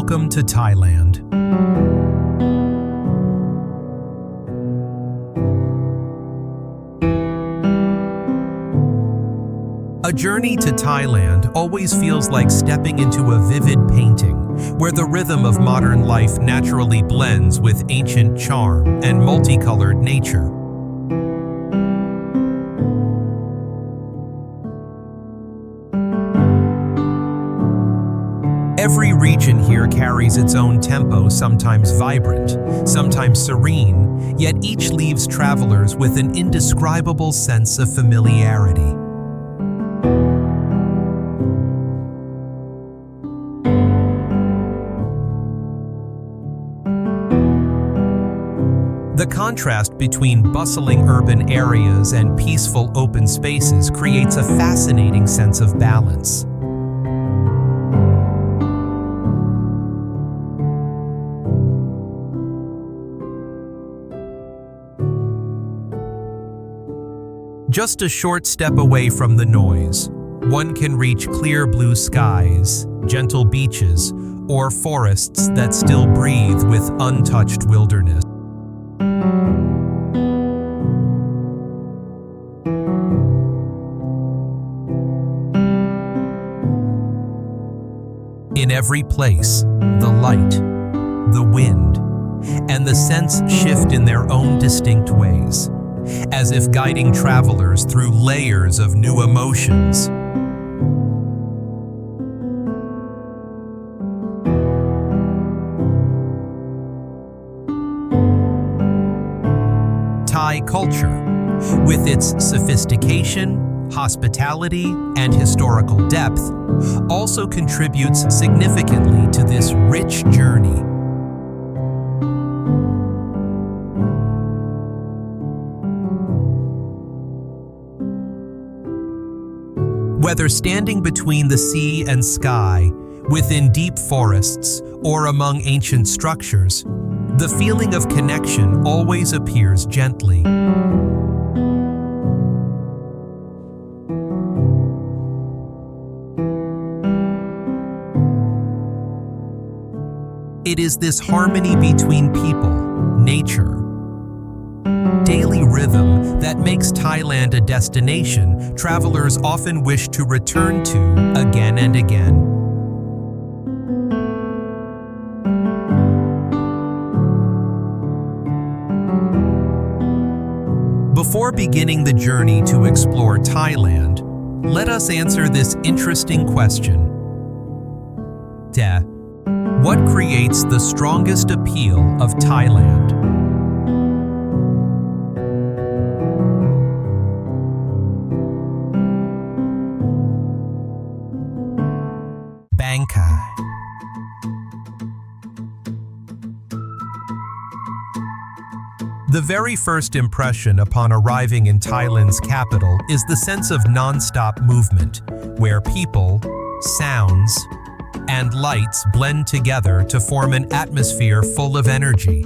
Welcome to Thailand. A journey to Thailand always feels like stepping into a vivid painting, where the rhythm of modern life naturally blends with ancient charm and multicolored nature. Every region here carries its own tempo, sometimes vibrant, sometimes serene, yet each leaves travelers with an indescribable sense of familiarity. The contrast between bustling urban areas and peaceful open spaces creates a fascinating sense of balance. Just a short step away from the noise, one can reach clear blue skies, gentle beaches, or forests that still breathe with untouched wilderness. In every place, the light, the wind, and the sense shift in their own distinct ways, as if guiding travelers through layers of new emotions. Thai culture, with its sophistication, hospitality, and historical depth, also contributes significantly to this rich journey. Whether standing between the sea and sky, within deep forests, or among ancient structures, the feeling of connection always appears gently. It is this harmony between people, nature, daily rhythm that makes Thailand a destination travelers often wish to return to again and again. Before beginning the journey to explore Thailand, let us answer this interesting question. What creates the strongest appeal of Thailand? Bangkok. The very first impression upon arriving in Thailand's capital is the sense of non-stop movement, where people, sounds, and lights blend together to form an atmosphere full of energy.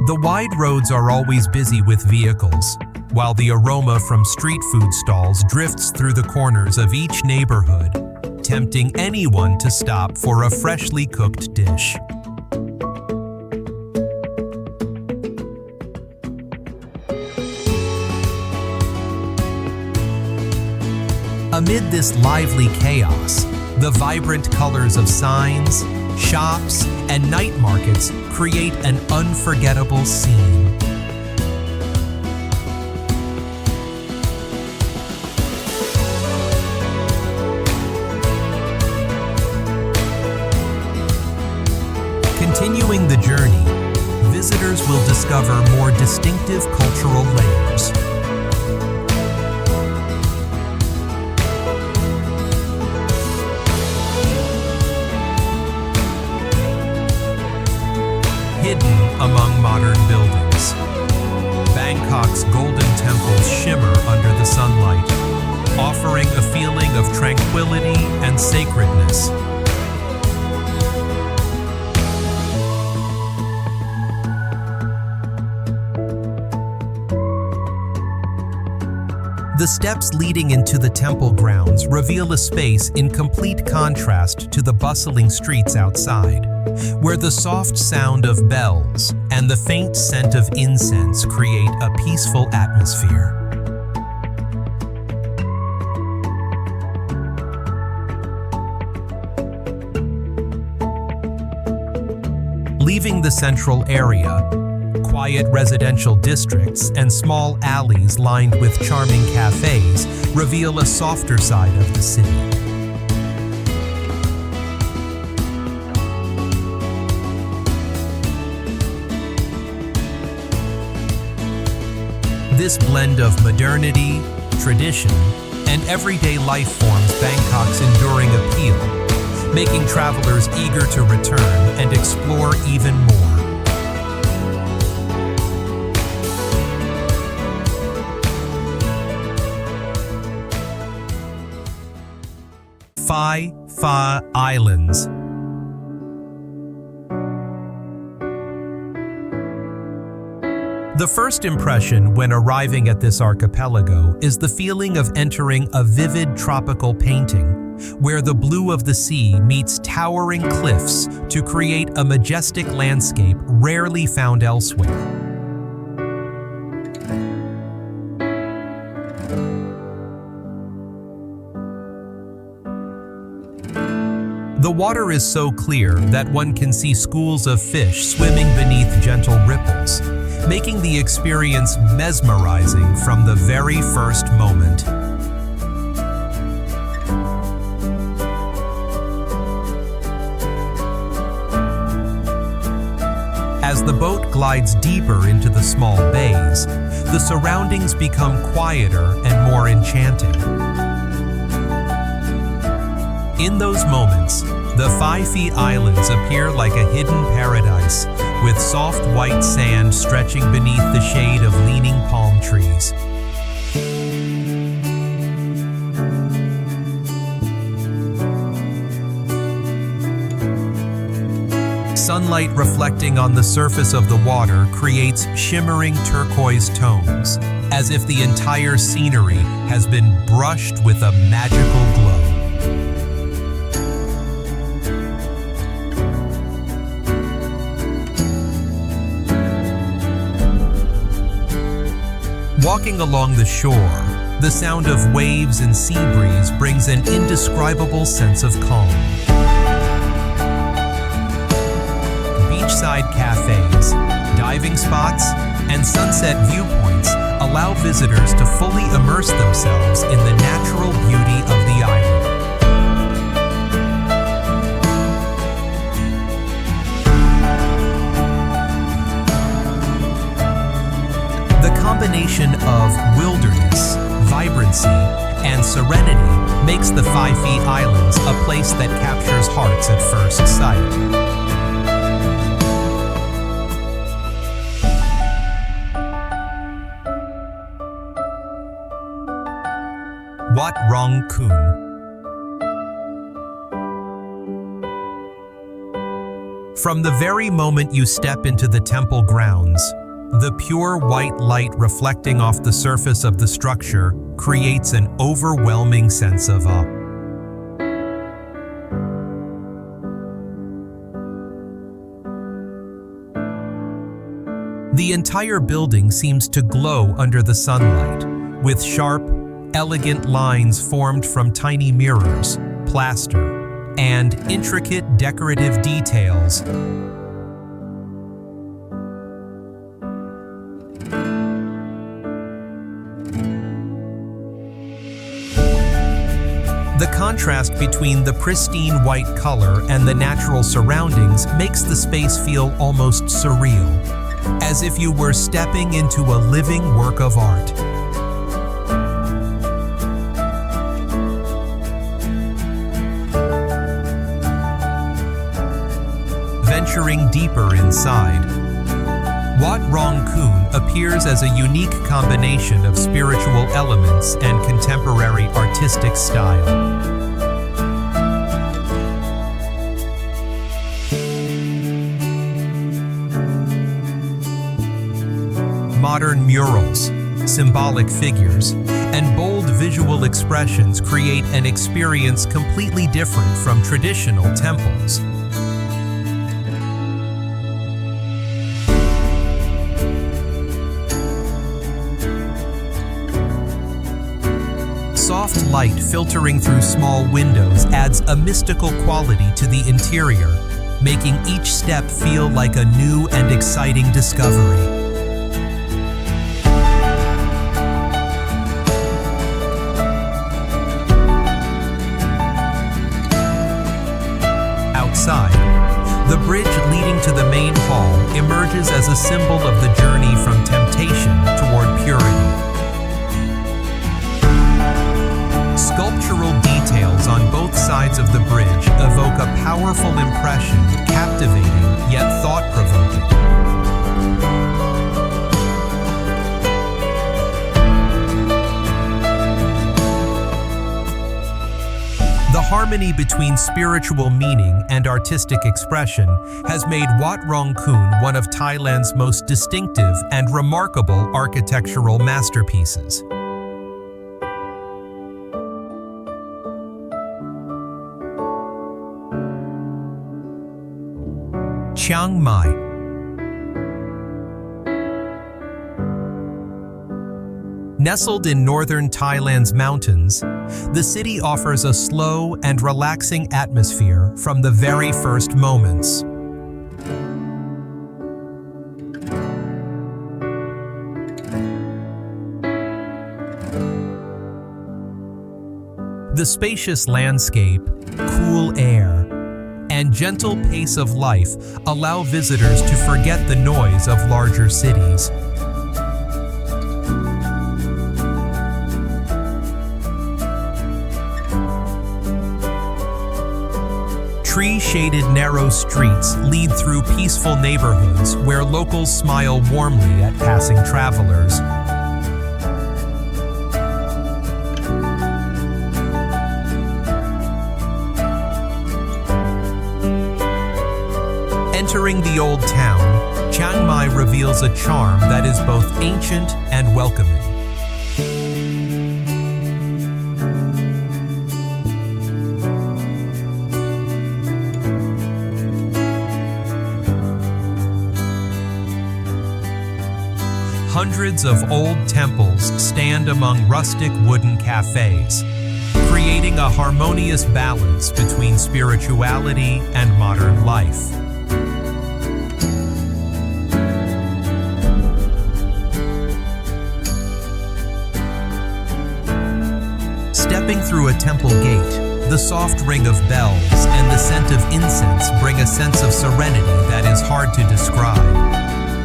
The wide roads are always busy with vehicles, while the aroma from street food stalls drifts through the corners of each neighborhood, tempting anyone to stop for a freshly cooked dish. Amid this lively chaos, the vibrant colors of signs, shops, and night markets create an unforgettable scene. Continuing the journey, visitors will discover more distinctive cultural layers. Hidden among modern buildings, Bangkok's golden temples shimmer under the sunlight, offering a feeling of tranquility and sacredness. The steps leading into the temple grounds reveal a space in complete contrast to the bustling streets outside, where the soft sound of bells and the faint scent of incense create a peaceful atmosphere. Leaving the central area, quiet residential districts and small alleys lined with charming cafes reveal a softer side of the city. This blend of modernity, tradition, and everyday life forms Bangkok's enduring appeal, making travelers eager to return and explore even more. Phi Phi Islands. The first impression when arriving at this archipelago is the feeling of entering a vivid tropical painting, where the blue of the sea meets towering cliffs to create a majestic landscape rarely found elsewhere. The water is so clear that one can see schools of fish swimming beneath gentle ripples, making the experience mesmerizing from the very first moment. As the boat glides deeper into the small bays, the surroundings become quieter and more enchanting. In those moments, the Phi Phi Islands appear like a hidden paradise, with soft white sand stretching beneath the shade of leaning palm trees. Sunlight reflecting on the surface of the water creates shimmering turquoise tones, as if the entire scenery has been brushed with a magical glow. Walking along the shore, the sound of waves and sea breeze brings an indescribable sense of calm. Beachside cafes, diving spots, and sunset viewpoints allow visitors to fully immerse themselves in the natural beauty of the island. The combination of wilderness, vibrancy, and serenity makes the Phi Phi Islands a place that captures hearts at first sight. Wat Rong Khun. From the very moment you step into the temple grounds, the pure white light reflecting off the surface of the structure creates an overwhelming sense of awe. The entire building seems to glow under the sunlight, with sharp, elegant lines formed from tiny mirrors, plaster, and intricate decorative details. The contrast between the pristine white color and the natural surroundings makes the space feel almost surreal, as if you were stepping into a living work of art. Venturing deeper inside, Wat Rong Khun appears as a unique combination of spiritual elements and contemporary artistic style. Modern murals, symbolic figures, and bold visual expressions create an experience completely different from traditional temples. Soft light filtering through small windows adds a mystical quality to the interior, making each step feel like a new and exciting discovery. Outside, the bridge leading to the main hall emerges as a symbol of the journey from temptation toward purity. Sculptural details on both sides of the bridge evoke a powerful impression, captivating yet thought-provoking. The harmony between spiritual meaning and artistic expression has made Wat Rong Khun one of Thailand's most distinctive and remarkable architectural masterpieces. Chiang Mai. Nestled in northern Thailand's mountains, the city offers a slow and relaxing atmosphere from the very first moments. The spacious landscape, cool air, and gentle pace of life allow visitors to forget the noise of larger cities. Tree-shaded narrow streets lead through peaceful neighborhoods where locals smile warmly at passing travelers. Entering the old town, Chiang Mai reveals a charm that is both ancient and welcoming. Hundreds of old temples stand among rustic wooden cafes, creating a harmonious balance between spirituality and modern life. Stepping through a temple gate, the soft ring of bells and the scent of incense bring a sense of serenity that is hard to describe,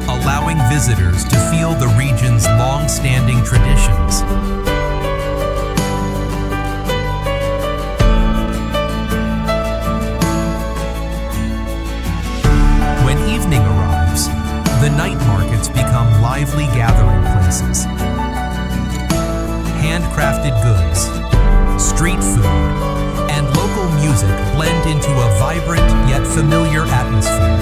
allowing visitors to feel the region's long-standing traditions. When evening arrives, the night markets become lively gathering places. Handcrafted goods, street food, and local music blend into a vibrant yet familiar atmosphere.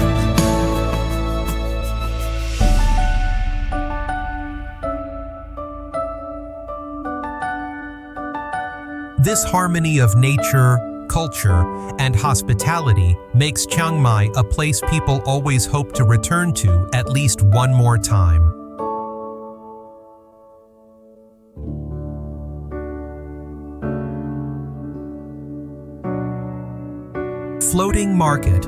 This harmony of nature, culture, and hospitality makes Chiang Mai a place people always hope to return to at least one more time. Floating market.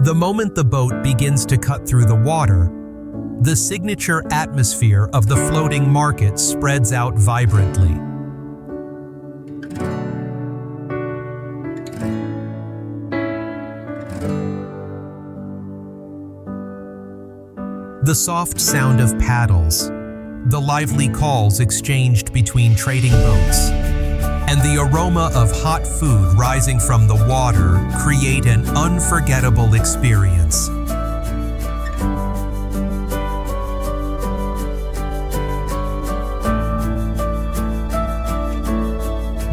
The moment the boat begins to cut through the water, the signature atmosphere of the floating market spreads out vibrantly. The soft sound of paddles, the lively calls exchanged between trading boats, and the aroma of hot food rising from the water create an unforgettable experience.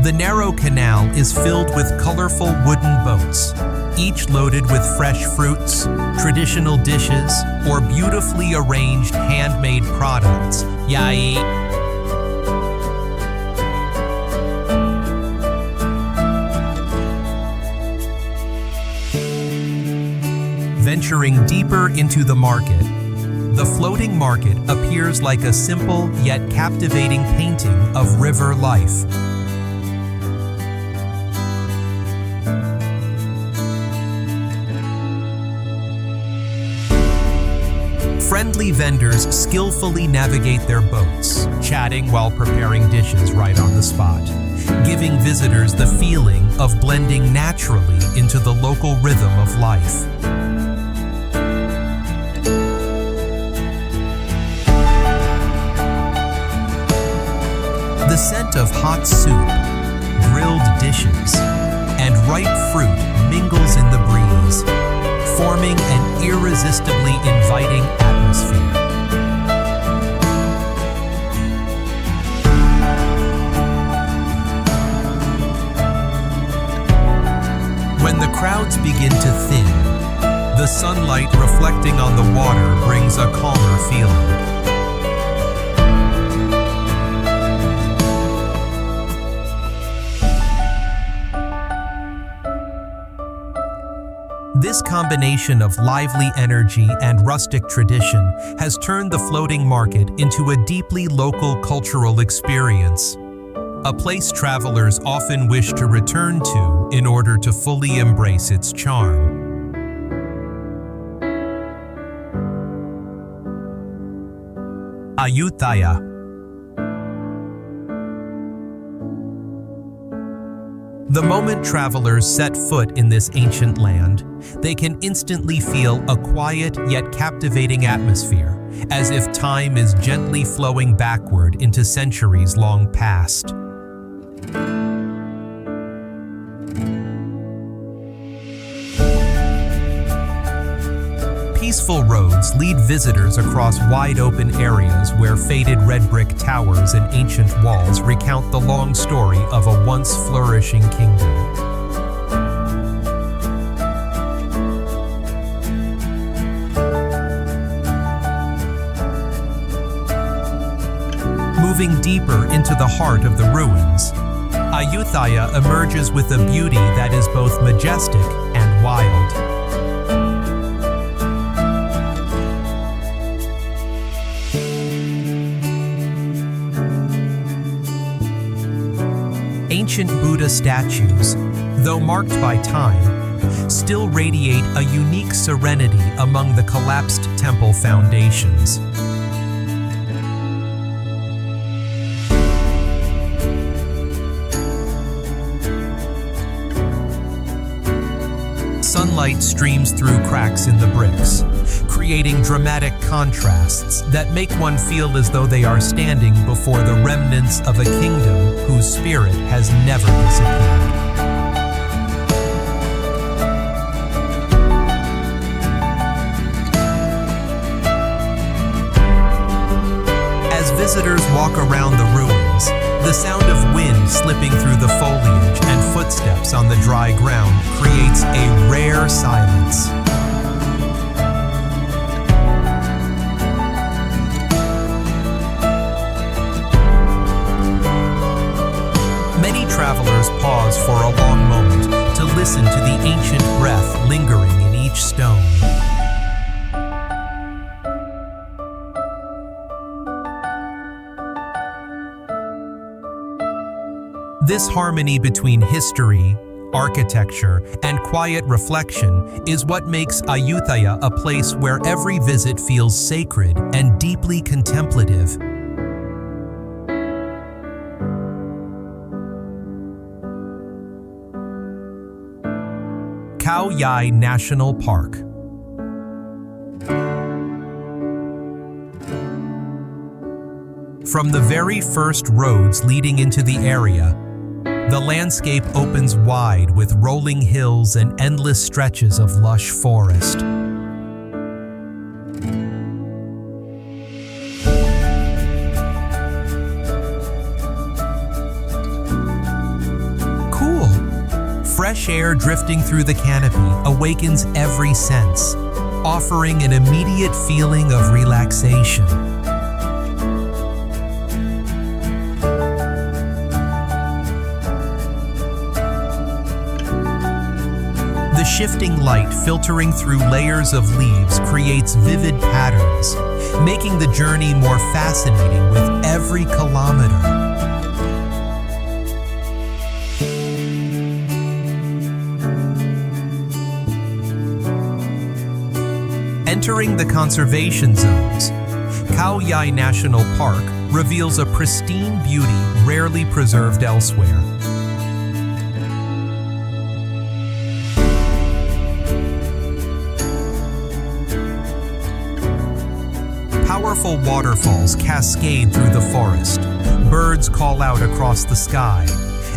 The narrow canal is filled with colorful wooden boats, each loaded with fresh fruits, traditional dishes, or beautifully arranged handmade products. Yai. Venturing deeper into the market, the floating market appears like a simple yet captivating painting of river life. Friendly vendors skillfully navigate their boats, chatting while preparing dishes right on the spot, giving visitors the feeling of blending naturally into the local rhythm of life. The scent of hot soup, grilled dishes, and ripe fruit mingles in the breeze, forming an irresistibly inviting atmosphere. When the crowds begin to thin, the sunlight reflecting on the water brings a calmer feeling. This combination of lively energy and rustic tradition has turned the floating market into a deeply local cultural experience, a place travelers often wish to return to in order to fully embrace its charm. Ayutthaya. The moment travelers set foot in this ancient land, they can instantly feel a quiet yet captivating atmosphere, as if time is gently flowing backward into centuries long past. Peaceful roads lead visitors across wide-open areas where faded red brick towers and ancient walls recount the long story of a once flourishing kingdom. Moving deeper into the heart of the ruins, Ayutthaya emerges with a beauty that is both majestic and wild. Ancient Buddha statues, though marked by time, still radiate a unique serenity among the collapsed temple foundations. Sunlight streams through cracks in the bricks, creating dramatic contrasts that make one feel as though they are standing before the remnants of a kingdom whose spirit has never disappeared. As visitors walk around the ruins, the sound of wind slipping through the foliage and footsteps on the dry ground creates a rare silence. Many travelers pause for a long moment to listen to the ancient breath lingering in each stone. This harmony between history, architecture, and quiet reflection is what makes Ayutthaya a place where every visit feels sacred and deeply contemplative. Khao Yai National Park. From the very first roads leading into the area, the landscape opens wide with rolling hills and endless stretches of lush forest. Fresh air drifting through the canopy awakens every sense, offering an immediate feeling of relaxation. The shifting light filtering through layers of leaves creates vivid patterns, making the journey more fascinating with every kilometer. Entering the conservation zones, Khao National Park reveals a pristine beauty rarely preserved elsewhere. Powerful waterfalls cascade through the forest, birds call out across the sky,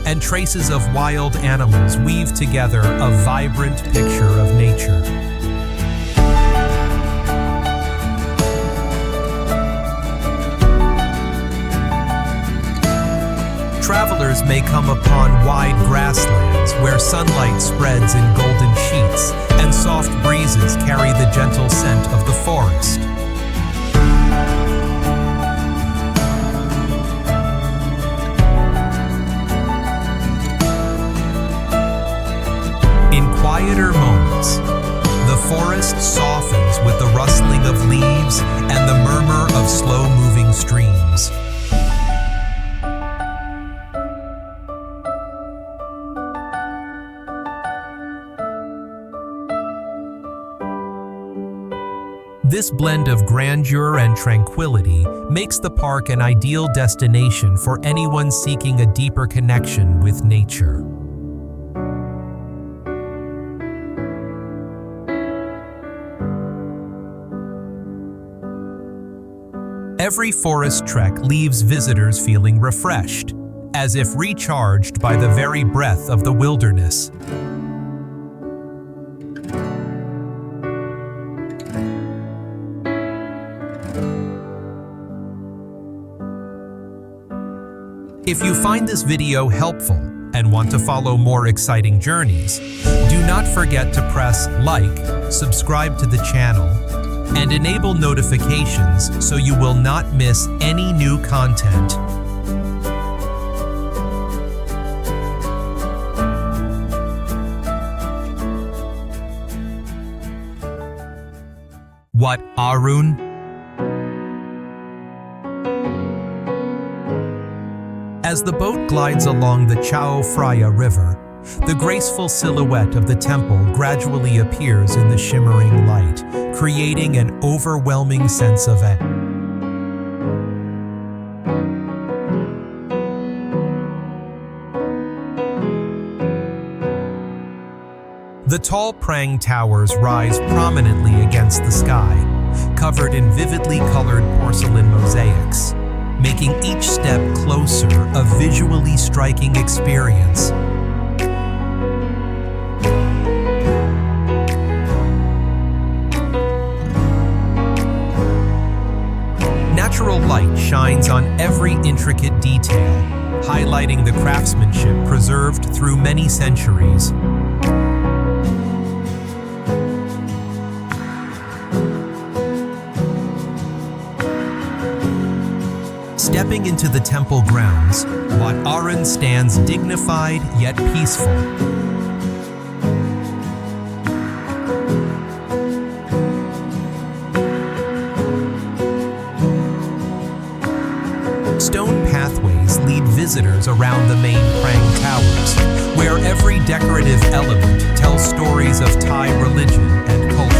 and traces of wild animals weave together a vibrant picture of nature. Travelers may come upon wide grasslands where sunlight spreads in golden sheets and soft breezes carry the gentle scent of the forest. In quieter moments, the forest softens with the rustling of leaves and the murmur of slow-moving streams. This blend of grandeur and tranquility makes the park an ideal destination for anyone seeking a deeper connection with nature. Every forest trek leaves visitors feeling refreshed, as if recharged by the very breath of the wilderness. If you find this video helpful and want to follow more exciting journeys, do not forget to press like, subscribe to the channel, and enable notifications so you will not miss any new content. What, Arun? As the boat glides along the Chao Phraya River, the graceful silhouette of the temple gradually appears in the shimmering light, creating an overwhelming sense of awe. The tall prang towers rise prominently against the sky, covered in vividly colored porcelain mosaics, making each step closer a visually striking experience. Natural light shines on every intricate detail, highlighting the craftsmanship preserved through many centuries. Stepping into the temple grounds, Wat Arun stands dignified yet peaceful. Stone pathways lead visitors around the main prang towers, where every decorative element tells stories of Thai religion and culture.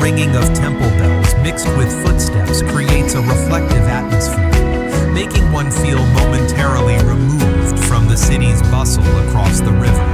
Ringing of temple bells mixed with footsteps creates a reflective atmosphere, making one feel momentarily removed from the city's bustle across the river.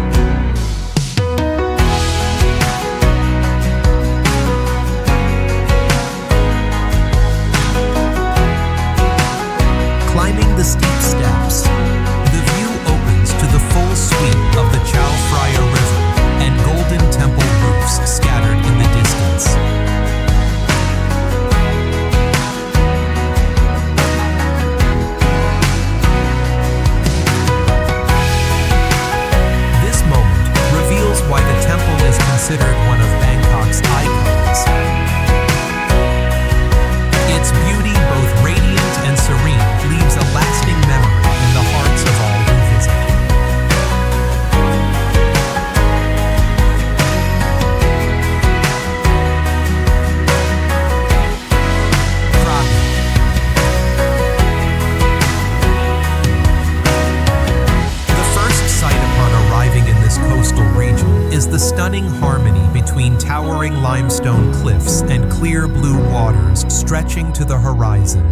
stunning harmony between towering limestone cliffs and clear blue waters stretching to the horizon.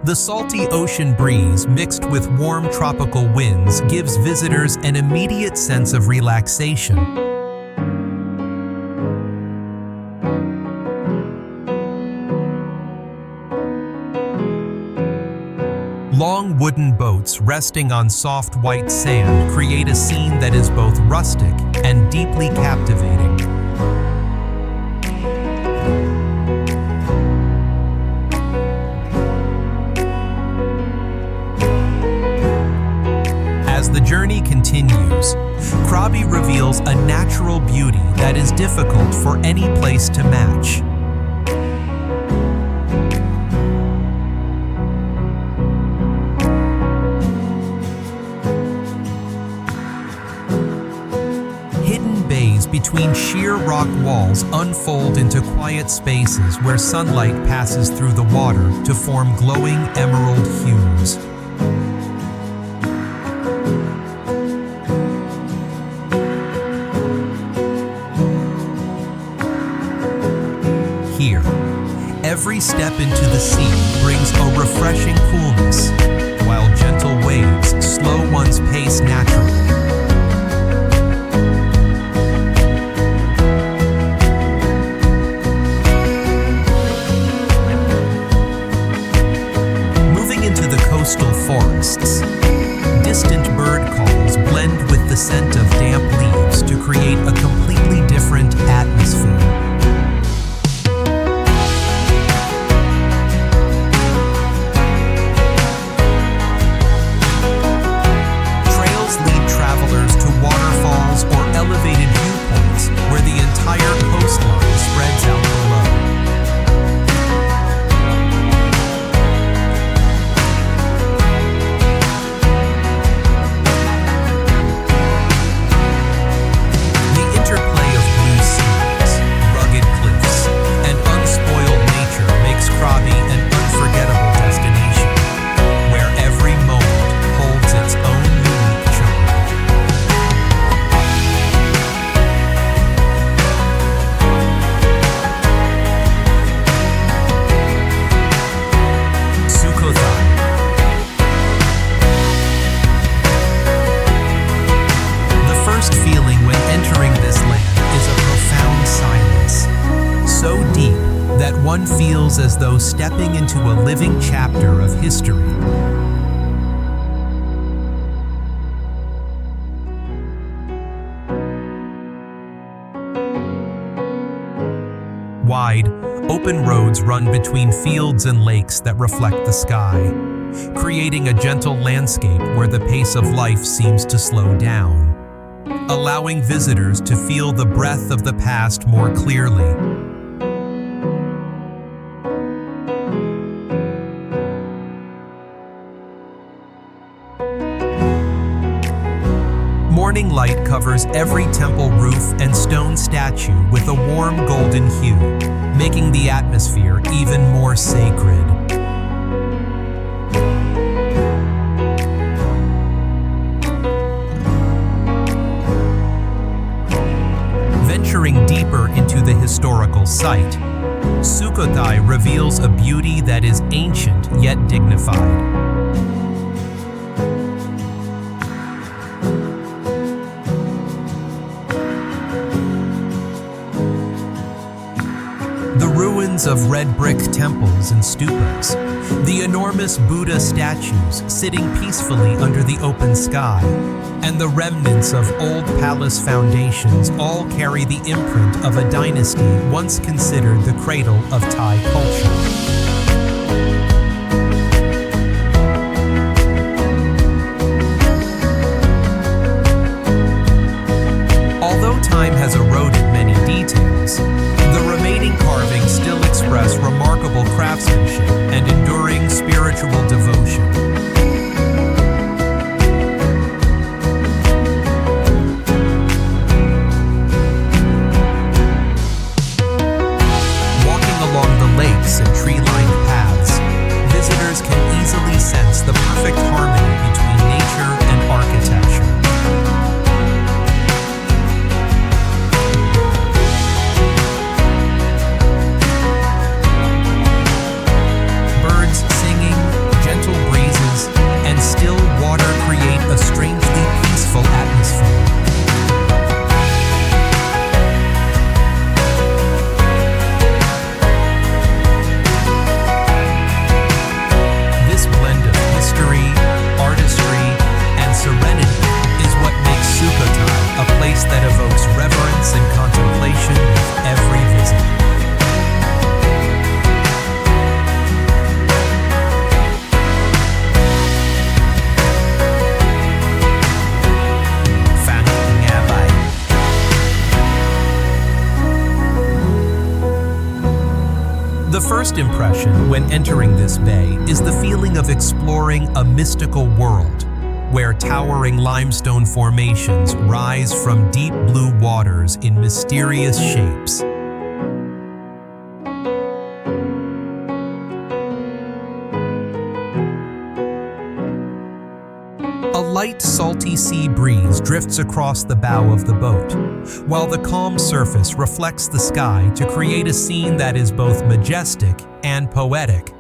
The salty ocean breeze mixed with warm tropical winds gives visitors an immediate sense of relaxation. Long wooden boats resting on soft white sand create a scene that is both rustic and deeply captivating. As the journey continues, Krabi reveals a natural beauty that is difficult for any place to match. Hidden bays between sheer rock walls unfold into quiet spaces where sunlight passes through the water to form glowing emerald hues. Here, every step into the sea brings a refreshing coolness, while gentle waves slow one's pace naturally. Moving into the coastal forests, distant bird calls blend with the scent of damp leaves to create a completely different atmosphere. Elevated viewpoints where the entire coastline spreads out below. The interplay of blue seas, rugged cliffs, and unspoiled nature makes Krabi an unforgettable destination, where every moment holds its own unique charm. Feeling when entering this land is a profound silence, so deep that one feels as though stepping into a living chapter of history. Wide, open roads run between fields and lakes that reflect the sky, creating a gentle landscape where the pace of life seems to slow down, allowing visitors to feel the breath of the past more clearly. Morning light covers every temple roof and stone statue with a warm golden hue, making the atmosphere even more sacred. Venturing deeper into the historical site, Sukhothai reveals a beauty that is ancient yet dignified. The ruins of red brick temples and stupas, the enormous Buddha statues sitting peacefully under the open sky, and the remnants of old palace foundations all carry the imprint of a dynasty once considered the cradle of Thai culture. Although time has eroded many details, the remaining carvings still express remarkable craftsmanship and enduring spiritual devotion. Walking along the lakes and tree-lined paths, visitors can The first impression when entering this bay is the feeling of exploring a mystical world, where towering limestone formations rise from deep blue waters in mysterious shapes. A light, salty sea breeze drifts across the bow of the boat, while the calm surface reflects the sky to create a scene that is both majestic and poetic.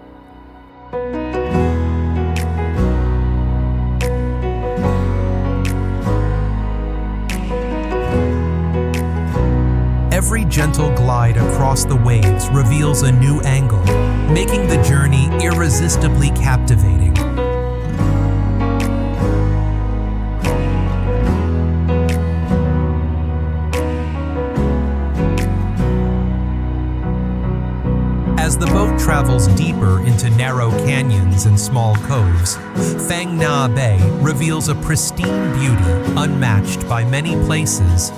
Every gentle glide across the waves reveals a new angle, making the journey irresistibly captivating. As the boat travels deeper into narrow canyons and small coves, Phang Nga Bay reveals a pristine beauty unmatched by many places.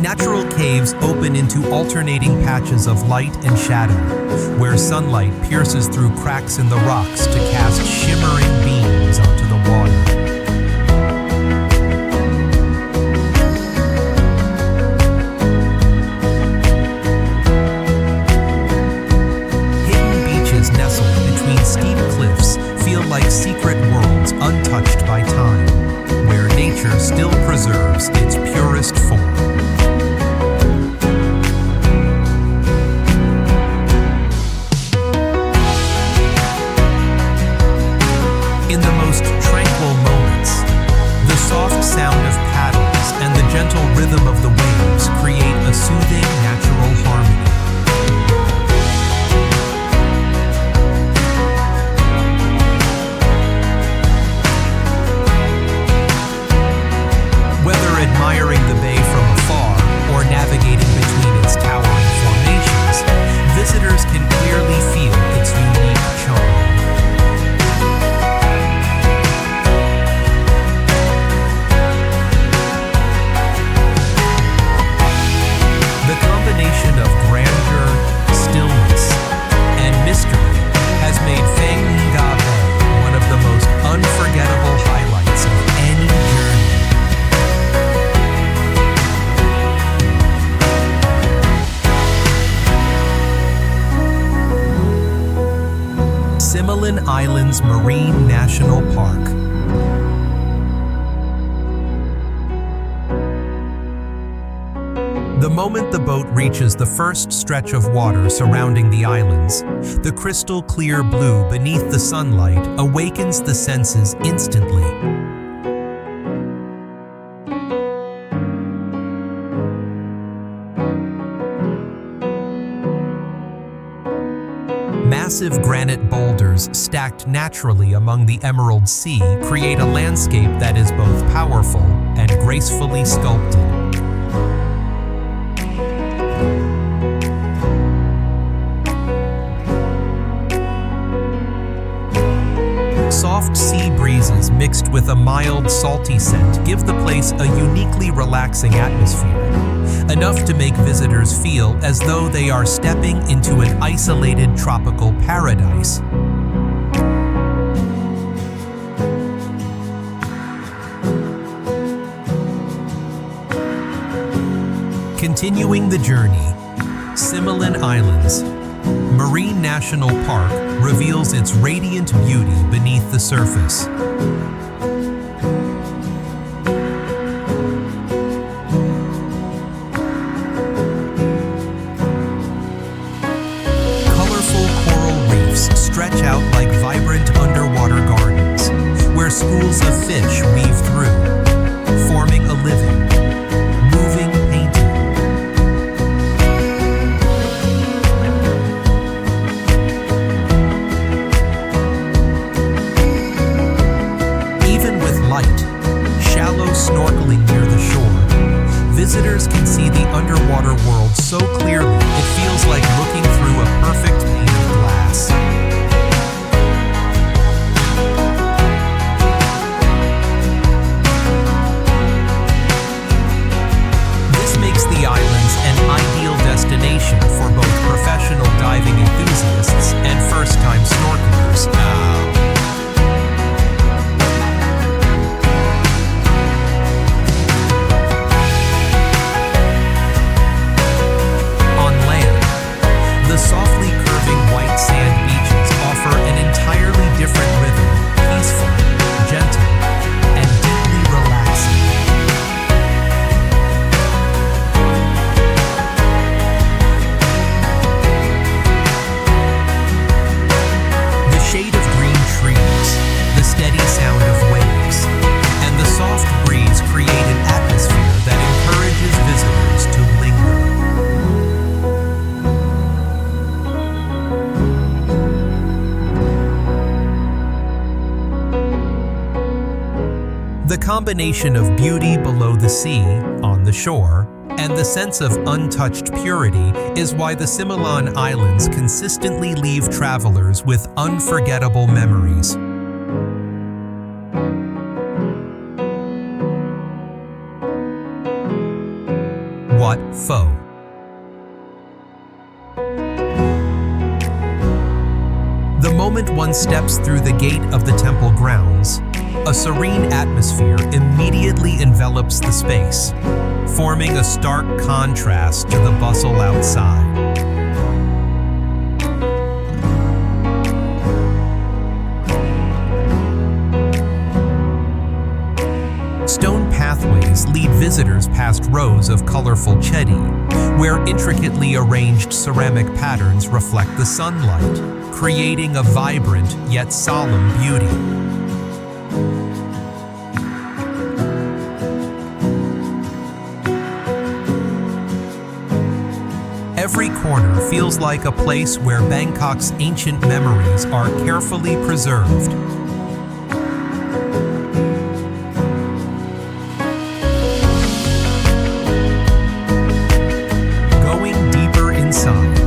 Natural caves open into alternating patches of light and shadow, where sunlight pierces through cracks in the rocks to cast shimmering beams onto the water. Hidden beaches nestled between steep cliffs feel like secret worlds untouched by time, where nature still preserves its purest form. In the most tranquil moments, the soft sound of paddles and the gentle rhythm of the waves create a soothing natural harmony. Whether admiring the bay from afar or navigating between its towering formations, visitors can clearly feel its unique charm. The combination of grandeur, stillness, and mystery has made Phang Nga Bay one of the most unforgettable highlights of any journey. Similan Islands Marine National Park. The moment the boat reaches the first stretch of water surrounding the islands, the crystal clear blue beneath the sunlight awakens the senses instantly. Massive granite boulders stacked naturally among the Emerald Sea create a landscape that is both powerful and gracefully sculpted. Soft sea breezes mixed with a mild, salty scent give the place a uniquely relaxing atmosphere, enough to make visitors feel as though they are stepping into an isolated tropical paradise. Continuing the journey, Similan Islands Marine National Park reveals its radiant beauty beneath the surface. Colorful coral reefs stretch out like vibrant underwater gardens, where schools of fish weave through, forming a living, moving painting. Snorkeling near the shore, visitors can see the underwater world so clearly it feels like looking through a perfect pane of glass. The combination of beauty below the sea, on the shore, and the sense of untouched purity is why the Similan Islands consistently leave travelers with unforgettable memories. Wat Pho. The moment one steps through the gate of the temple grounds, a serene atmosphere immediately envelops the space, forming a stark contrast to the bustle outside. Stone pathways lead visitors past rows of colorful chedi, where intricately arranged ceramic patterns reflect the sunlight, creating a vibrant yet solemn beauty. Every corner feels like a place where Bangkok's ancient memories are carefully preserved. Going deeper inside,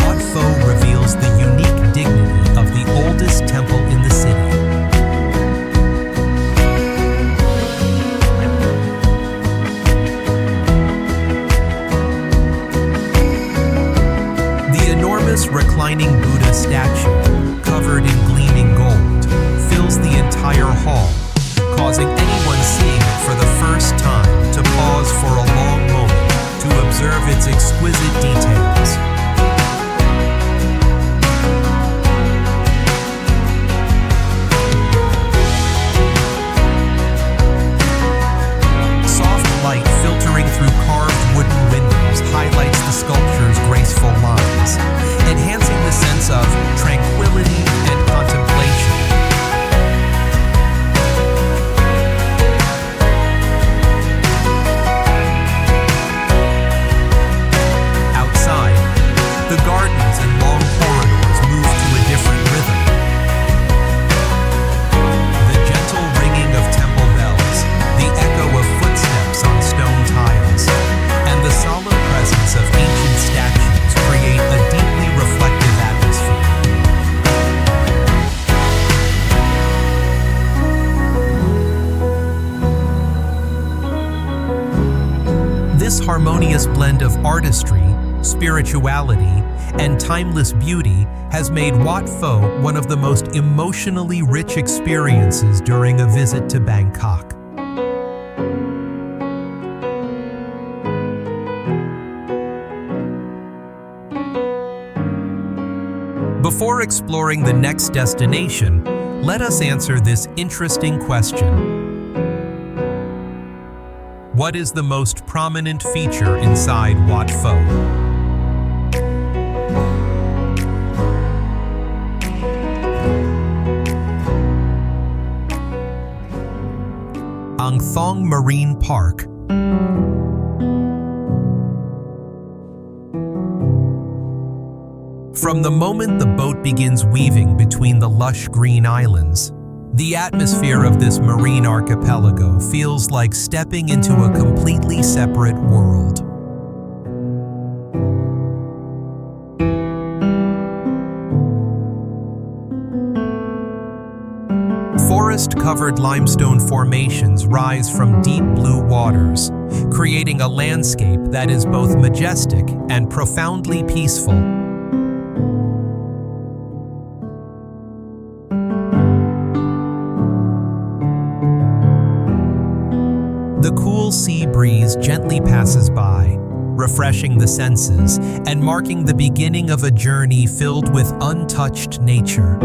Wat Pho reveals the unique dignity of the oldest temple in the city. Reclining Buddha statue, covered in gleaming gold, fills the entire hall, causing anyone seeing it for the first time to pause for a long moment to observe its exquisite details. Soft light filtering through carved wooden windows highlights the sculpture's graceful lines, enhancing the sense of tranquility and contemplation. Outside, the gardens and long corridors move to a different rhythm. The gentle ringing of temple bells, the echo of footsteps on stone tiles, and the solemn presence of ancient statues create a deeply reflective atmosphere. This harmonious blend of artistry, spirituality, and timeless beauty has made Wat Pho one of the most emotionally rich experiences during a visit to Bangkok. Before exploring the next destination, let us answer this interesting question. What is the most prominent feature inside Wat Pho? Ang Thong Marine Park. From the moment the boat begins weaving between the lush green islands, the atmosphere of this marine archipelago feels like stepping into a completely separate world. Forest-covered limestone formations rise from deep blue waters, creating a landscape that is both majestic and profoundly peaceful. The cool sea breeze gently passes by, refreshing the senses and marking the beginning of a journey filled with untouched nature.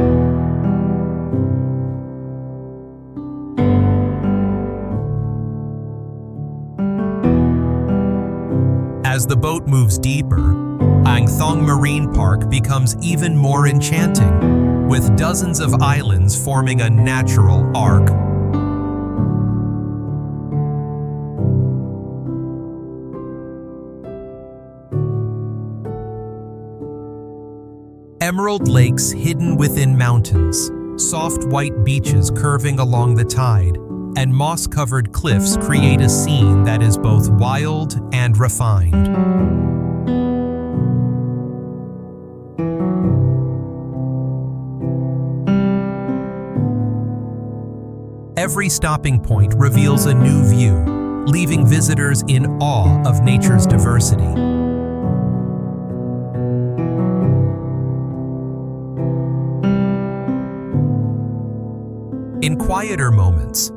As the boat moves deeper, Ang Thong Marine Park becomes even more enchanting, with dozens of islands forming a natural arc. Emerald lakes hidden within mountains, soft white beaches curving along the tide, and moss-covered cliffs create a scene that is both wild and refined. Every stopping point reveals a new view, leaving visitors in awe of nature's diversity. In quieter moments,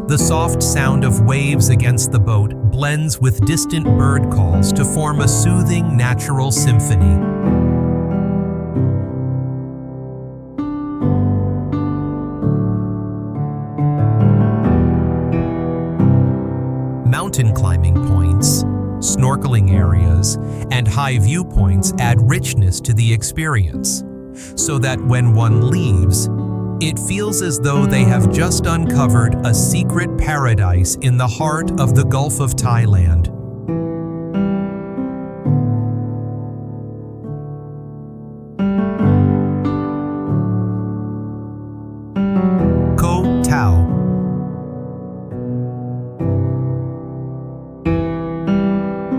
the soft sound of waves against the boat blends with distant bird calls to form a soothing natural symphony. Mountain climbing points, snorkeling areas, and high viewpoints add richness to the experience, so that when one leaves, it feels as though they have just uncovered a secret paradise in the heart of the Gulf of Thailand. Koh Tao.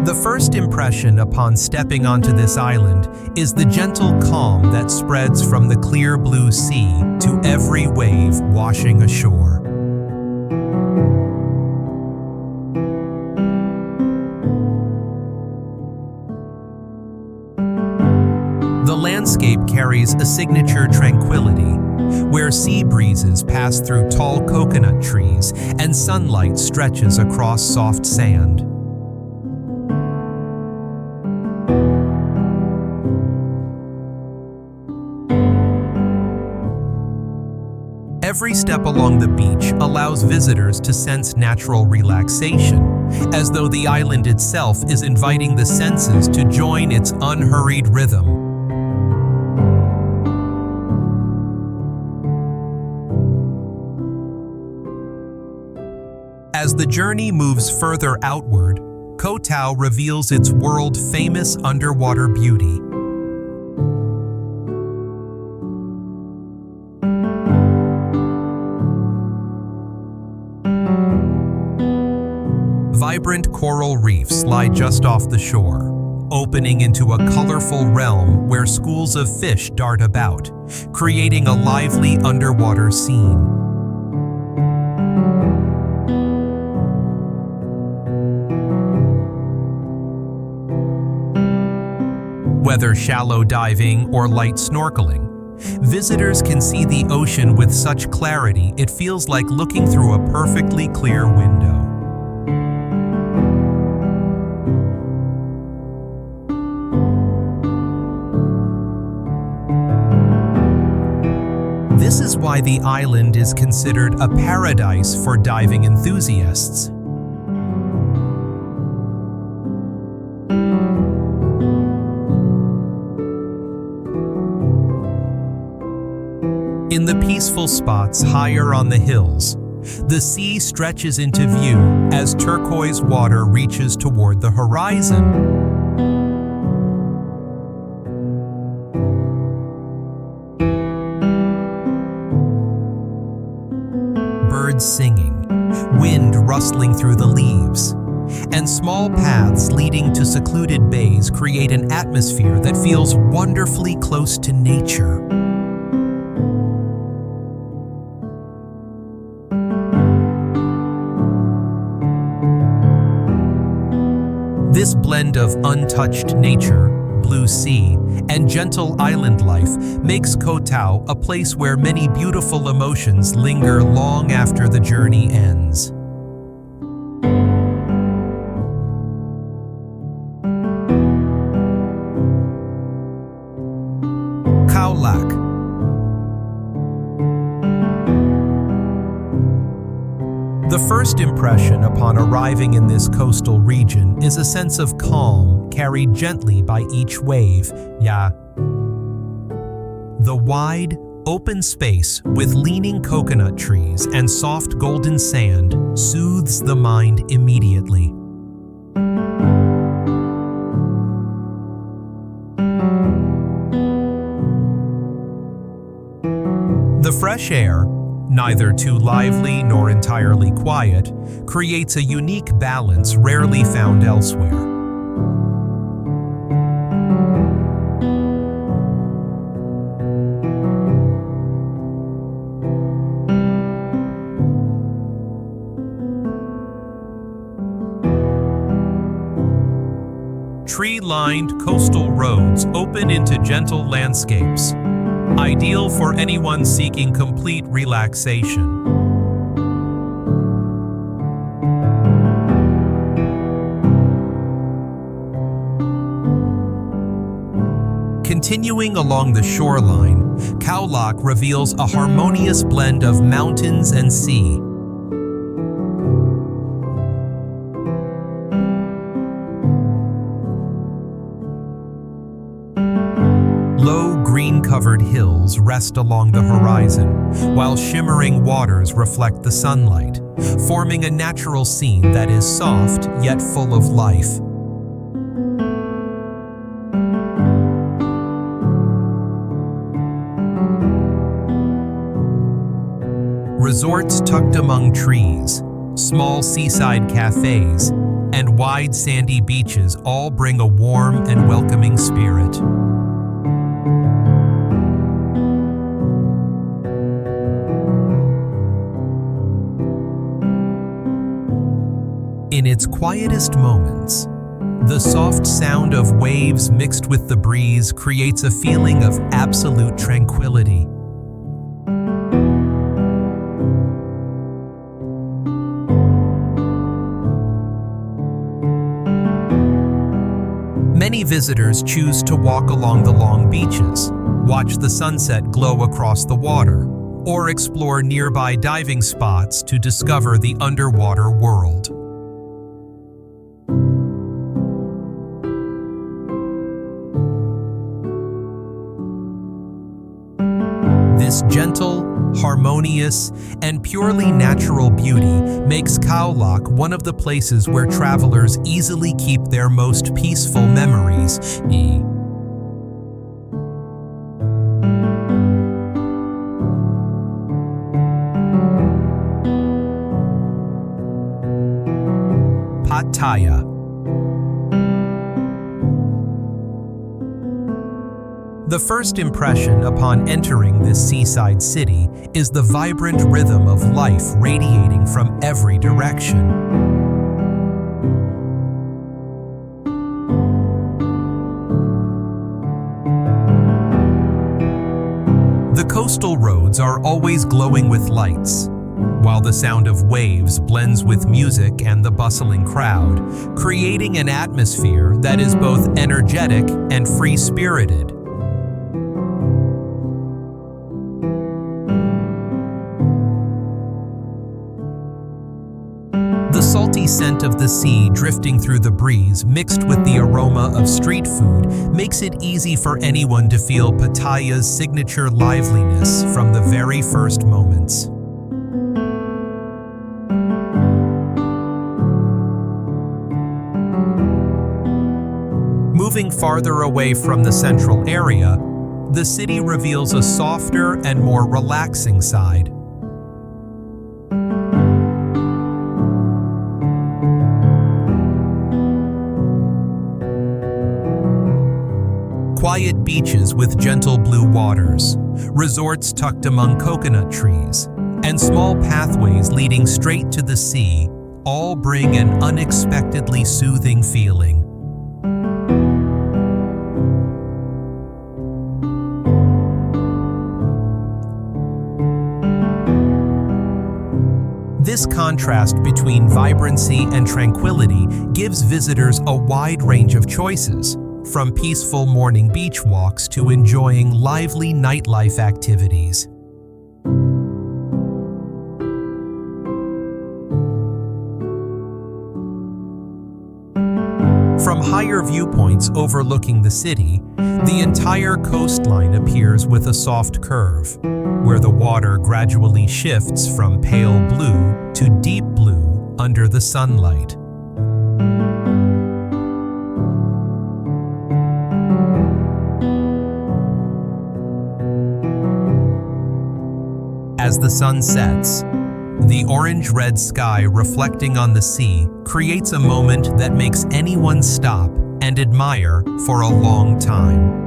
The first impression upon stepping onto this island is the gentle calm that spreads from the clear blue sea to every wave washing ashore. The landscape carries a signature tranquility, where sea breezes pass through tall coconut trees and sunlight stretches across soft sand. Every step along the beach allows visitors to sense natural relaxation, as though the island itself is inviting the senses to join its unhurried rhythm. As the journey moves further outward, Koh Tao reveals its world-famous underwater beauty. Vibrant coral reefs lie just off the shore, opening into a colorful realm where schools of fish dart about, creating a lively underwater scene. Whether shallow diving or light snorkeling, visitors can see the ocean with such clarity it feels like looking through a perfectly clear window. This is why the island is considered a paradise for diving enthusiasts. In the peaceful spots higher on the hills, the sea stretches into view as turquoise water reaches toward the horizon. Birds singing, wind rustling through the leaves, and small paths leading to secluded bays create an atmosphere that feels wonderfully close to nature. This blend of untouched nature, blue sea, and gentle island life makes Koh Tao a place where many beautiful emotions linger long after the journey ends. Khao Lak. The first impression upon arriving in this coastal region is a sense of calm carried gently by each wave, The wide, open space with leaning coconut trees and soft golden sand soothes the mind immediately. The fresh air, neither too lively nor entirely quiet, creates a unique balance rarely found elsewhere. Tree-lined coastal roads open into gentle landscapes, ideal for anyone seeking complete relaxation. Continuing along the shoreline, Khao Lak reveals a harmonious blend of mountains and sea. Low green-covered hills rest along the horizon, while shimmering waters reflect the sunlight, forming a natural scene that is soft yet full of life. Resorts tucked among trees, small seaside cafes, and wide sandy beaches all bring a warm and welcoming spirit. In its quietest moments, the soft sound of waves mixed with the breeze creates a feeling of absolute tranquility. Many visitors choose to walk along the long beaches, watch the sunset glow across the water, or explore nearby diving spots to discover the underwater world. This gentle, harmonious, and purely natural beauty makes Khao Lak one of the places where travelers easily keep their most peaceful memories. Pattaya. The first impression upon entering this seaside city is the vibrant rhythm of life radiating from every direction. The coastal roads are always glowing with lights, while the sound of waves blends with music and the bustling crowd, creating an atmosphere that is both energetic and free-spirited. The salty scent of the sea drifting through the breeze mixed with the aroma of street food makes it easy for anyone to feel Pattaya's signature liveliness from the very first moments. Moving farther away from the central area, the city reveals a softer and more relaxing side. Quiet beaches with gentle blue waters, resorts tucked among coconut trees, and small pathways leading straight to the sea all bring an unexpectedly soothing feeling. This contrast between vibrancy and tranquility gives visitors a wide range of choices, from peaceful morning beach walks to enjoying lively nightlife activities. From higher viewpoints overlooking the city, the entire coastline appears with a soft curve, where the water gradually shifts from pale blue to deep blue under the sunlight. As As the sun sets, the orange-red sky reflecting on the sea creates a moment that makes anyone stop and admire for a long time.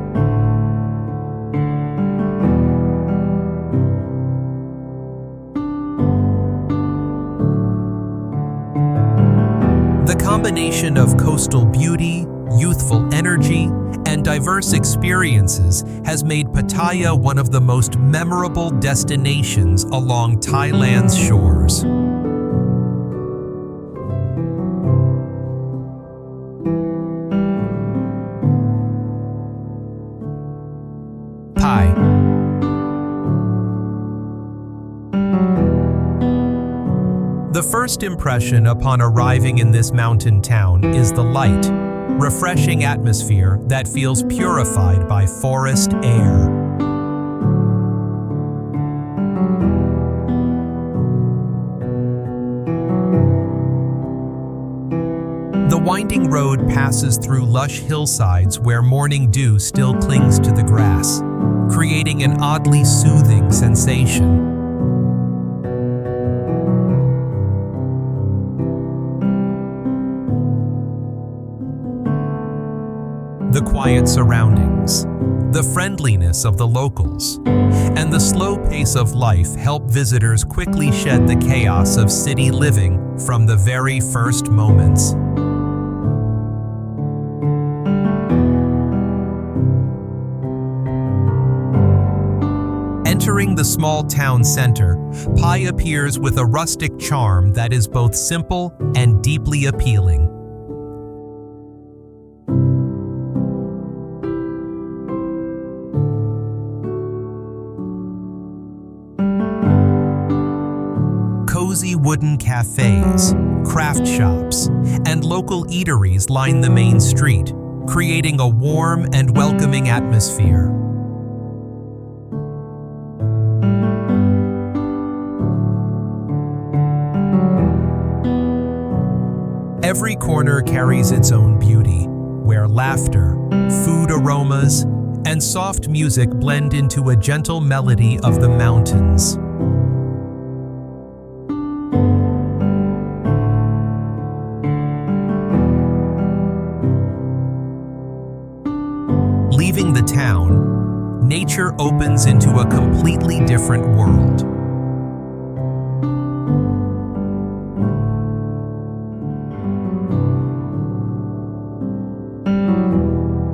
The combination of coastal beauty, youthful energy, and diverse experiences has made Pattaya one of the most memorable destinations along Thailand's shores. Pai. The first impression upon arriving in this mountain town is the light, refreshing atmosphere that feels purified by forest air. The winding road passes through lush hillsides where morning dew still clings to the grass, creating an oddly soothing sensation. The quiet surroundings, the friendliness of the locals, and the slow pace of life help visitors quickly shed the chaos of city living from the very first moments. Entering the small town center, Pai appears with a rustic charm that is both simple and deeply appealing. Cozy wooden cafes, craft shops, and local eateries line the main street, creating a warm and welcoming atmosphere. Every corner carries its own beauty, where laughter, food aromas, and soft music blend into a gentle melody of the mountains. Leaving the town, nature opens into a completely different world.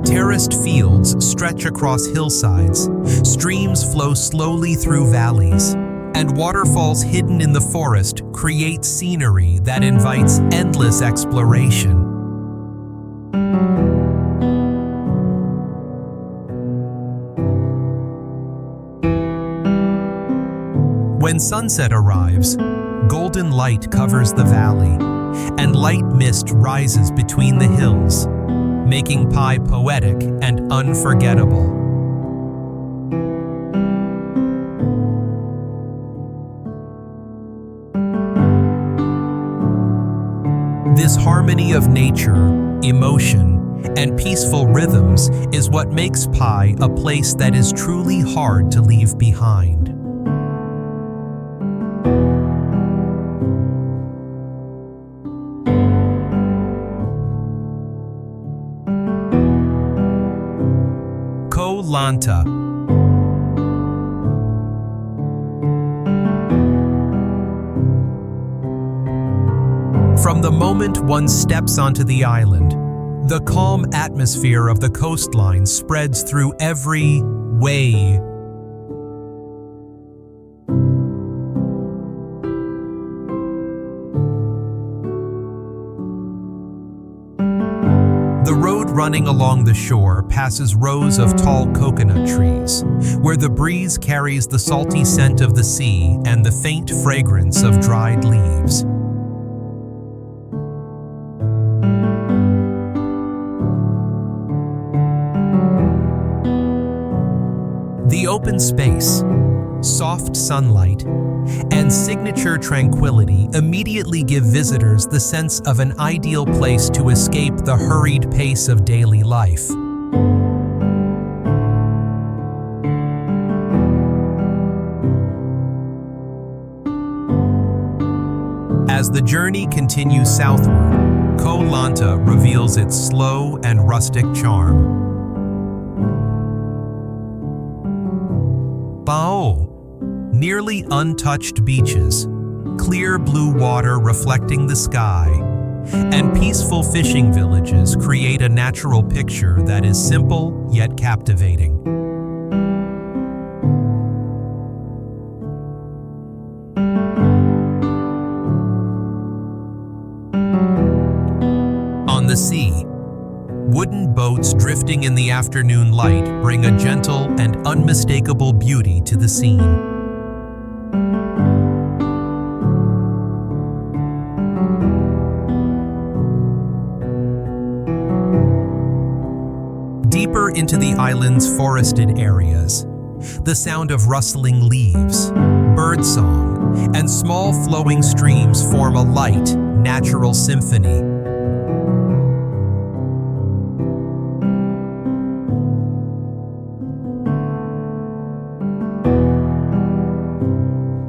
Terraced fields stretch across hillsides, streams flow slowly through valleys, and waterfalls hidden in the forest create scenery that invites endless exploration. When sunset arrives, golden light covers the valley, and light mist rises between the hills, making Pai poetic and unforgettable. This harmony of nature, emotion, and peaceful rhythms is what makes Pai a place that is truly hard to leave behind. Lanta. From the moment one steps onto the island, the calm atmosphere of the coastline spreads through every way. The road running along the shore passes rows of tall coconut trees, where the breeze carries the salty scent of the sea and the faint fragrance of dried leaves. The open space, soft sunlight, and signature tranquility immediately give visitors the sense of an ideal place to escape the hurried pace of daily life. As the journey continues southward, Koh Lanta reveals its slow and rustic charm. Phao, nearly untouched beaches, clear blue water reflecting the sky, and peaceful fishing villages create a natural picture that is simple yet captivating. On the sea, wooden boats drifting in the afternoon light bring a gentle and unmistakable beauty to the scene. Deeper into the island's forested areas, the sound of rustling leaves, birdsong, and small flowing streams form a light, natural symphony.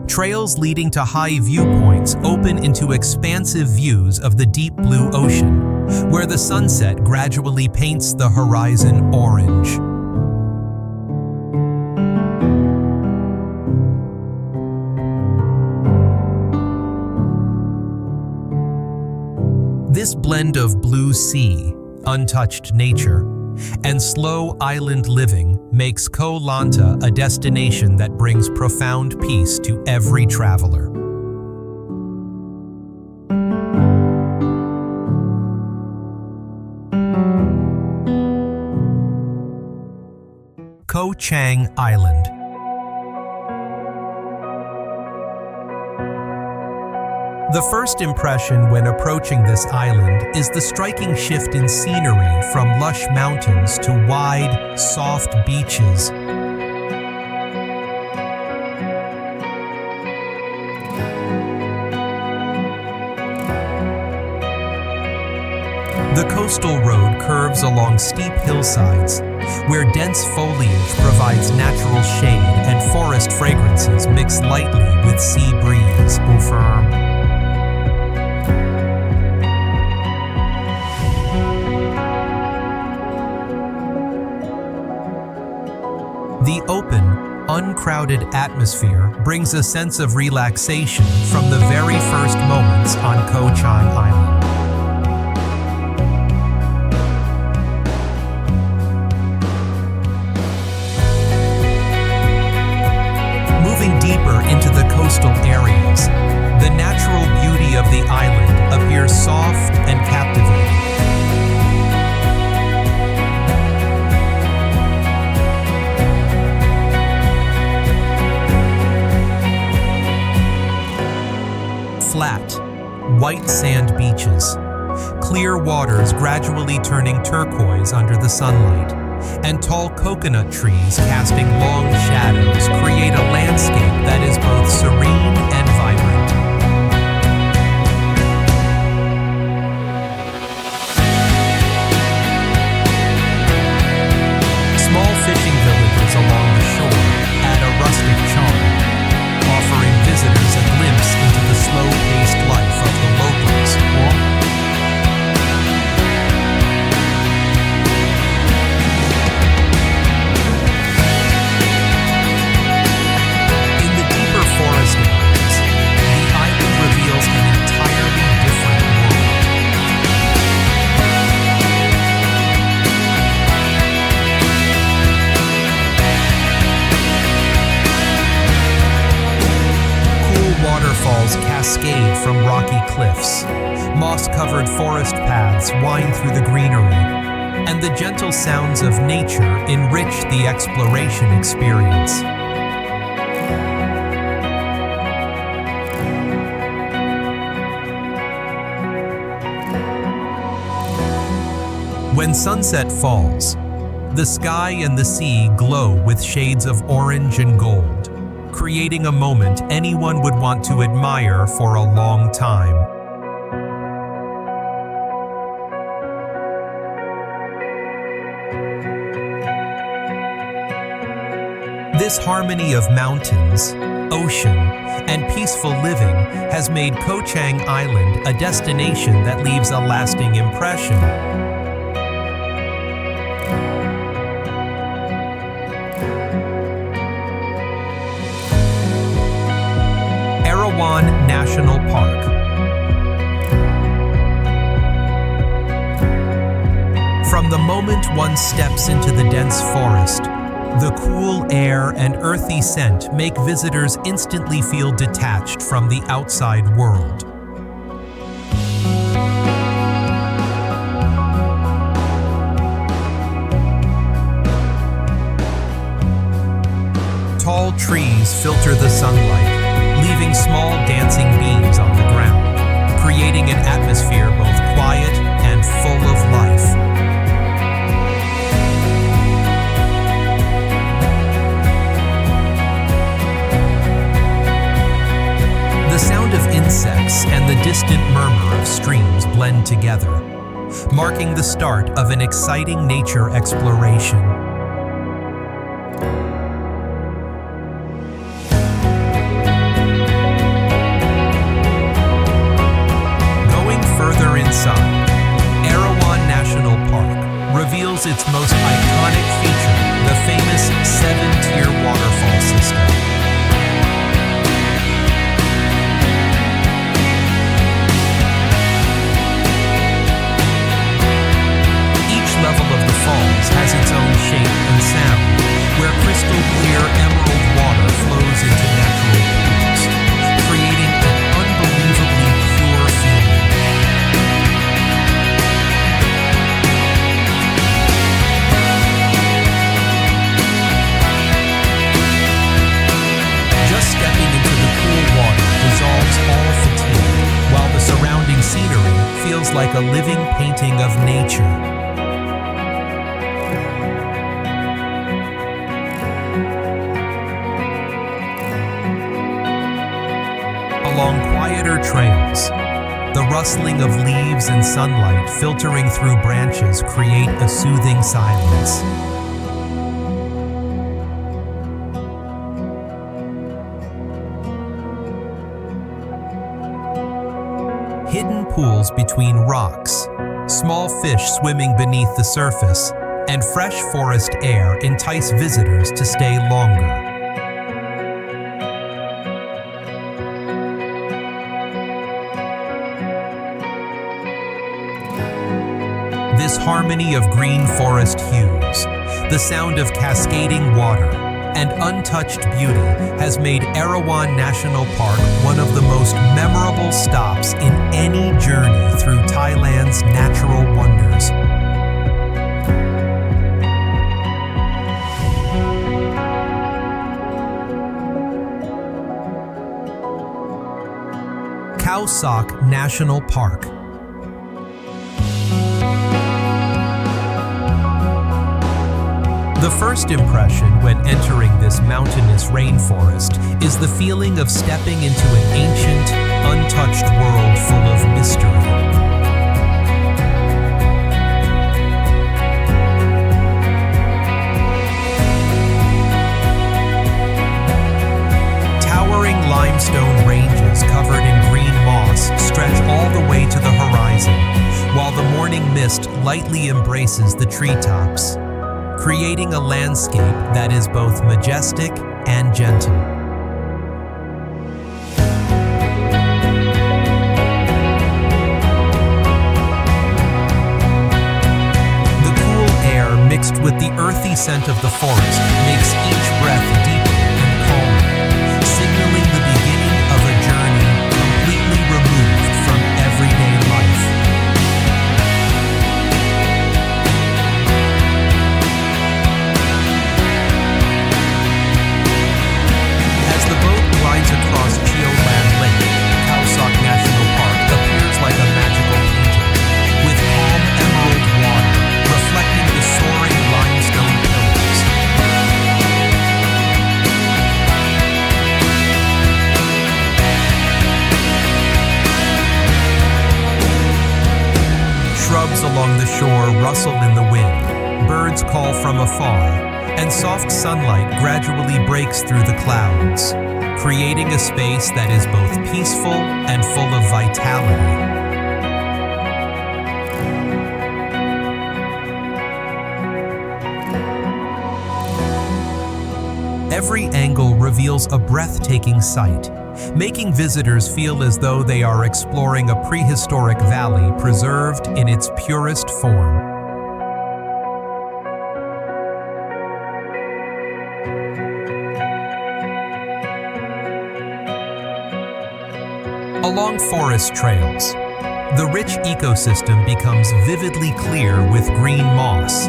Trails leading to high viewpoints open into expansive views of the deep blue ocean, where the sunset gradually paints the horizon orange. This blend of blue sea, untouched nature, and slow island living makes Koh Lanta a destination that brings profound peace to every traveler. Koh Chang Island. The first impression when approaching this island is the striking shift in scenery from lush mountains to wide, soft beaches. The coastal road curves along steep hillsides, where dense foliage provides natural shade and forest fragrances mix lightly with sea breeze. The open, uncrowded atmosphere brings a sense of relaxation from the very first moments on Koh Chang Island. Moving deeper into the coastal areas, the natural beauty of the island appears soft and captivating. Flat, white sand beaches, clear waters gradually turning turquoise under the sunlight, and tall coconut trees casting long shadows create a landscape that is both serene and vibrant. Small fishing villages along the shore add a rustic charm, offering visitors a glimpse into the slow-paced life of the locals. In the deeper forest areas, the island reveals an entirely different world. Waterfalls cascade from rocky cliffs, moss-covered forest paths wind through the greenery, and the gentle sounds of nature enrich the exploration experience. When sunset falls, the sky and the sea glow with shades of orange and gold, creating a moment anyone would want to admire for a long time. This harmony of mountains, ocean, and peaceful living has made Chiang Island a destination that leaves a lasting impression. Erawan National Park. From the moment one steps into the dense forest, the cool air and earthy scent make visitors instantly feel detached from the outside world. Tall trees filter the sunlight, leaving small dancing beams on the ground, creating an atmosphere both quiet and full of life. The sound of insects and the distant murmur of streams blend together, marking the start of an exciting nature exploration. Going further inside, Erawan National Park reveals its most iconic feature, the famous 7-tier waterfall system. Level of the falls has its own shape and sound, where crystal clear emerald water flows into natural pools, creating an unbelievably pure feeling. Just stepping into the cool water dissolves all fatigue, while the surrounding scenery feels like a living painting of nature. Along quieter trails, the rustling of leaves and sunlight filtering through branches create a soothing silence. Hidden pools between rocks, small fish swimming beneath the surface, and fresh forest air entice visitors to stay longer. This harmony of green forest hues, the sound of cascading water, and untouched beauty has made Erawan National Park one of the most memorable stops in any journey through Thailand's natural wonders. Khao National Park. The first impression when entering this mountainous rainforest is the feeling of stepping into an ancient, untouched world full of mystery. Towering limestone ranges covered in green moss stretch all the way to the horizon, while the morning mist lightly embraces the treetops, creating a landscape that is both majestic and gentle. The cool air mixed with the earthy scent of the forest makes each breath deeper and calmer, signaling the beginning of a journey completely removed from everyday life. Across Chiang Lake, Khao National Park appears like a magical painting, with calm emerald water reflecting the soaring limestone pillars. Shrubs along the shore rustle in the wind, birds call from afar, and soft sunlight gradually breaks through the clouds. creating a space that is both peaceful and full of vitality. Every angle reveals a breathtaking sight, making visitors feel as though they are exploring a prehistoric valley preserved in its purest form. Along forest trails, the rich ecosystem becomes vividly clear with green moss,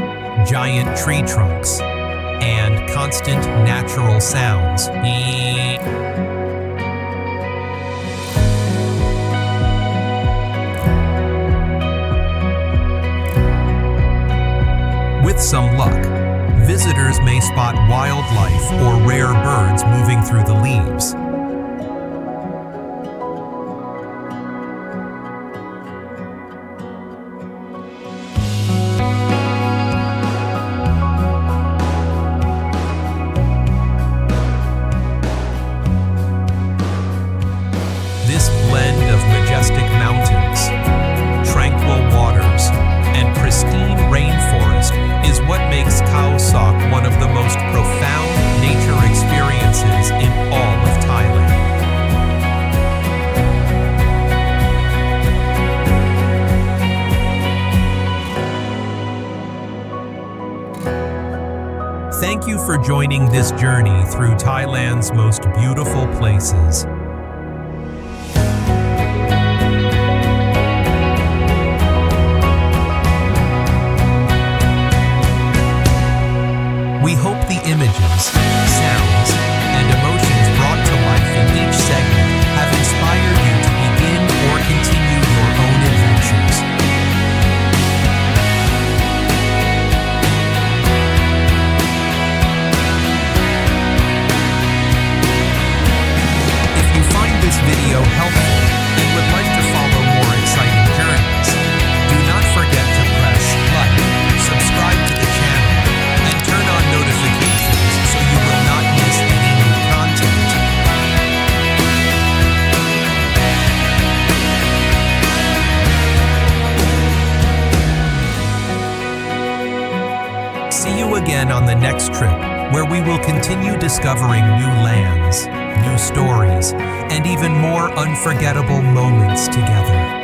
giant tree trunks, and constant natural sounds. With some luck, visitors may spot wildlife or rare birds moving through the leaves. This blend of majestic mountains, tranquil waters, and pristine rainforest is what makes Khao one of the most profound nature experiences in all of Thailand. Thank you for joining this journey through Thailand's most beautiful places. We hope the images, sounds, and emotions brought to life in each segment have inspired you to begin or continue your own adventures. If you find this video helpful and would like to follow more exciting journeys, do not forget to press like, subscribe to the channel, and turn on notifications so you will not miss any new content. See you again on the next trip, where we will continue discovering new lands, new stories, and even more unforgettable moments together.